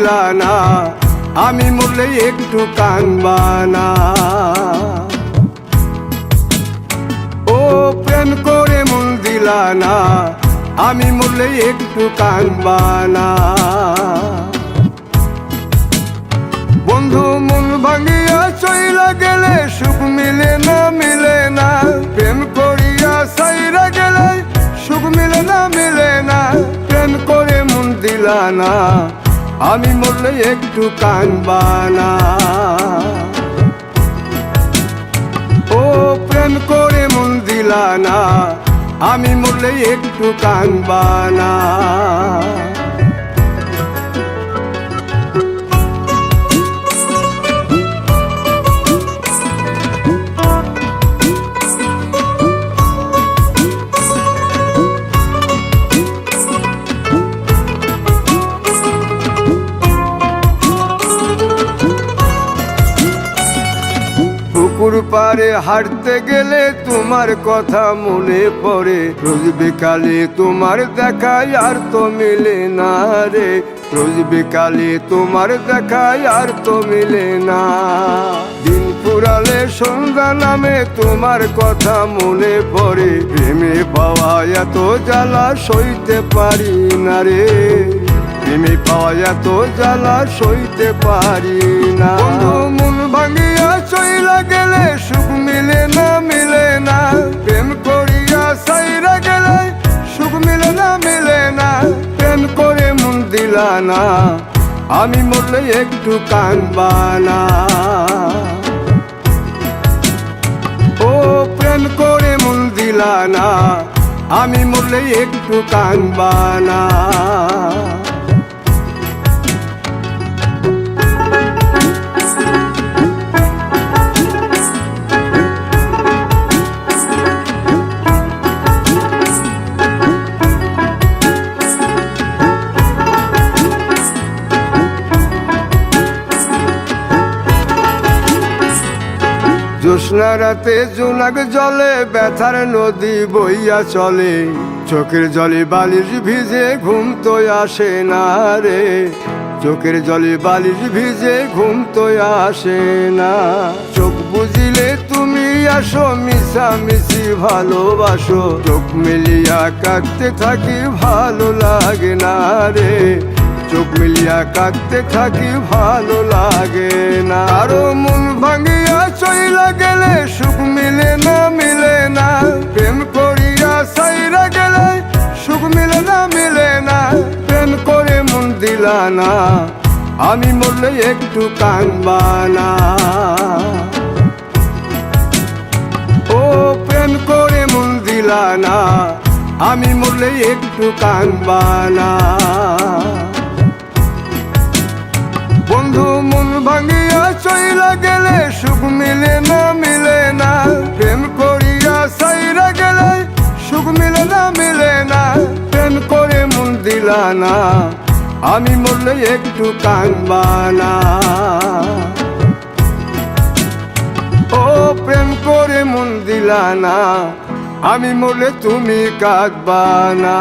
দিলা না, আমি মরলে একটু কানবা না। ও প্রেম করে মন দিলা না, আমি মরলে একটু কানবা না। বন্ধু মন ভাঙিয়া চইলা গেলে সুখ মিলে না, মিলে না। প্রেম করিয়া সাইরা গেলে সুখ মিলে না, মিলে না। প্রেম করে মন দিলা না, আমি মরলে একটু কানবা না। ও প্রেম করে মন দিলা না, আমি মরলে একটু কানবা না। পুকুর পাড়ে হাঁটতে গেলে তোমার কথা মনে পড়ে, রোজ বিকালে তোমার দেখায় আর তো মিলে না রে। রোজ বিকালে তোমার দেখায় আর তো মিলে না। দিন ফুরালে সন্ধ্যা নামে তোমার কথা মনে পড়ে, প্রেমে পাওয়া এত জ্বালা সইতে পারি না রে। প্রেমে পাওয়া এত জ্বালা সইতে পারি না। মন ভাঙিয়া চইলা গেলে সুখ মিলে না, মিলে না। প্রেম করিয়া সাইরা গেলে সুখ মিলে না, মিলে না। প্রেম করে মন দিলা না, আমি মরলে একটু কানবা না। ও প্রেম করে মন দিলা না, আমি মরলে একটু কানবা না। জ্যোৎস্না রাতে জোনাক জলে ব্যথার নদী বইয়া চলে, চোখের জলে বালিশ ভিজে ঘুম তো আসে না রে। চোখের জলে বালিশ ভিজে ঘুম তো আসে না। চোখ বুঝিলে তুমি আসো, মিশামিশি ভালোবাসো। চোখ মিলিয়া কাঁদতে থাকি ভালো লাগে না রে। চোখ মিলিয়া কাঁদতে থাকি ভালো লাগে না। আরো মন ভাঙিয়া চইলা গেলে সুখ মিলে না, মিলে না। প্রেম করিয়া সাইরা গেলে সুখ মিলে না, মিলে না। প্রেম করে মন দিলা না, আমি মরলে একটু কানবা না। ও প্রেম করে মন দিলা না, আমি মরলে একটু কানবা না। বন্ধু মন ভাঙিয়া চইলা গেলে সুখ মিলে না, মিলে না। প্রেম করিয়া সাইরা গেলে সুখ মিলে না, মিলে না। প্রেম করে মন দিলা না, আমি মরলে একটু কানবা না। ও প্রেম করে মন দিলা না, আমি মরলে তুমি কাঁদবা না।